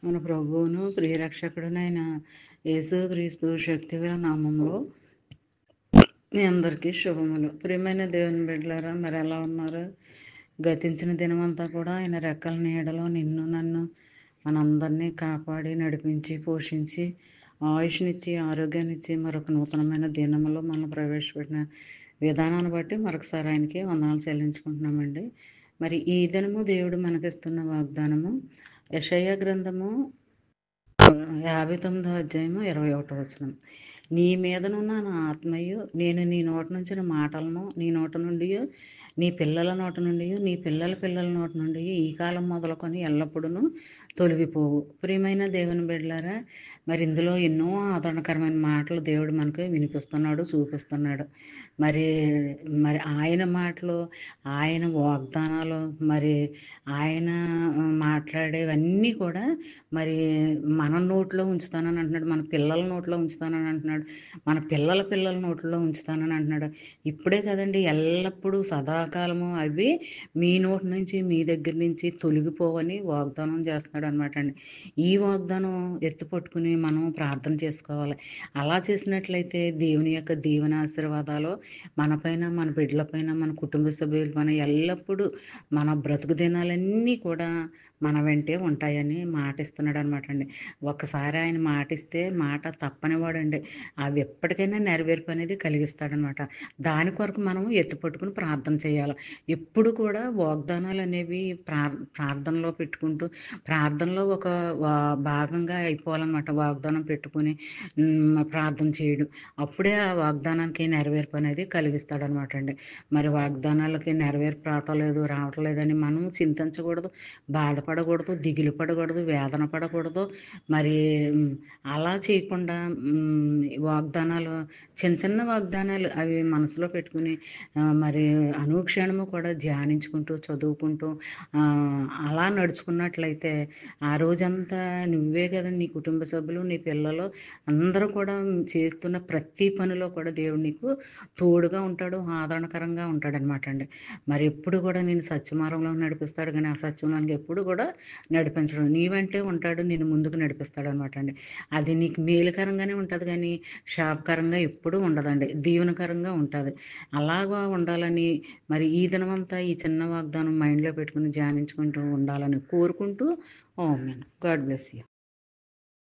మన ప్రభువును ప్రియరక్షకుడునైన యేసుక్రీస్తు శక్తిగల నామంలో మీ అందరికీ శుభములు. ప్రియమైన దేవుని బిడ్డలారా, మరి ఎలా ఉన్నారు? గతించిన దినమంతా కూడా ఆయన రెక్కల నీడలో నిన్ను నన్ను మనందరినీ కాపాడి నడిపించి పోషించి ఆయుష్నిచ్చి ఆరోగ్యాన్నిచ్చి మరొక నూతనమైన దినములో మనం ప్రవేశపెట్టిన విధానాన్ని బట్టి మరొకసారి ఆయనకి వందనాలు చెల్లించుకుంటున్నామండి. మరి ఈ దినము దేవుడు మనకిస్తున్న వాగ్దానము యెషయా గ్రంథము 59వ అధ్యాయము 21వ వచనం. నీ మీదనున్న నా ఆత్మయు నేను నీ నోట నుంచిన మాటలను నీ నోట నుండి నీ పిల్లల నోట నుండి నీ పిల్లల పిల్లల నోట నుండి ఈ కాలం మొదలుకొని ఎల్లప్పుడూ తొలగిపోవు. ప్రియమైన దేవుని బిడ్డలారా, మరి ఇందులో ఎన్నో ఆదరణకరమైన మాటలు దేవుడు మనకు వినిపిస్తున్నాడు, చూపిస్తున్నాడు. మరి మరి ఆయన మాటలు, ఆయన వాగ్దానాలు, మరి ఆయన మాట్లాడేవన్నీ కూడా మరి మన నోట్లో ఉంచుతానని అంటున్నాడు, మన పిల్లల నోట్లో ఉంచుతానని అంటున్నాడు, మన పిల్లల పిల్లల నోట్లో ఉంచుతానని అంటున్నాడు. ఇప్పుడే కదండి, ఎల్లప్పుడూ సదాకాలము అవి మీ నోటి నుంచి మీ దగ్గర నుంచి తొలగిపోవని వాగ్దానం చేస్తున్నాడు అనమాట అండి. ఈ వాగ్దానం ఎత్తుపట్టుకుని మనం ప్రార్థన చేసుకోవాలి. అలా చేసినట్లయితే దేవుని యొక్క దీవెన ఆశీర్వాదాలు మనపైన, మన బిడ్డలపైన, మన కుటుంబ సభ్యులపైన ఎల్లప్పుడూ మన బ్రతుకు దినాలన్నీ కూడా మన వెంటే ఉంటాయని మాటిస్తున్నాడు అనమాట అండి. ఒక్కసారి ఆయన మాటిస్తే మాట తప్పనివాడండి. అవి ఎప్పటికైనా నెరవేర్పు అనేది కలిగిస్తాడనమాట. దాని కొరకు మనం ఎత్తుపట్టుకుని ప్రార్థన చేయాలి. ఎప్పుడు కూడా వాగ్దానాలు అనేవి ప్రార్థనలో పెట్టుకుంటూ ప్రార్థనలో ఒక భాగంగా అయిపోవాలన్నమాట. వాగ్దానం పెట్టుకుని ప్రార్థన చేయడం, అప్పుడే ఆ వాగ్దానానికి నెరవేర్పు అనేది కలిగిస్తాడనమాట అండి. మరి వాగ్దానాలకి నెరవేర్పు రావట్లేదని మనం చింతించకూడదు, బాధపడకూడదు, దిగులు పడకూడదు, వేదన పడకూడదు. మరి అలా చేయకుండా వాగ్దానాలు, చిన్న చిన్న వాగ్దానాలు అవి మనసులో పెట్టుకుని మరి అనుక్షణము కూడా ధ్యానించుకుంటూ చదువుకుంటూ అలా నడుచుకున్నట్లయితే ఆ రోజంతా నువ్వే కదా, నీ కుటుంబ సభ్యులు, నీ పిల్లలు అందరూ కూడా చేస్తున్న ప్రతి పనిలో కూడా దేవుడు నీకు తోడుగా ఉంటాడు, ఆదరణకరంగా ఉంటాడు అనమాట అండి. మరి ఎప్పుడు కూడా నేను సత్యమార్గంలో నడిపిస్తాడు, కానీ అసత్యంలోనికి ఎప్పుడు కూడా నడిపించడం. నీ వెంటే ఉంటాడు, నేను ముందుకు నడిపిస్తాడు అనమాట అండి. అది నీకు మేలుకరంగానే ఉంటుంది, కానీ శాపకరంగా ఎప్పుడూ ఉండదండి, దీవెనకరంగా ఉంటుంది. అలాగా ఉండాలని మరి ఈ దినమంతా ఈ చిన్న వాగ్దానం మైండ్లో పెట్టుకుని ధ్యానించుకుంటూ ఉండాలని కోరుకుంటూ, ఆమేన్. God bless you.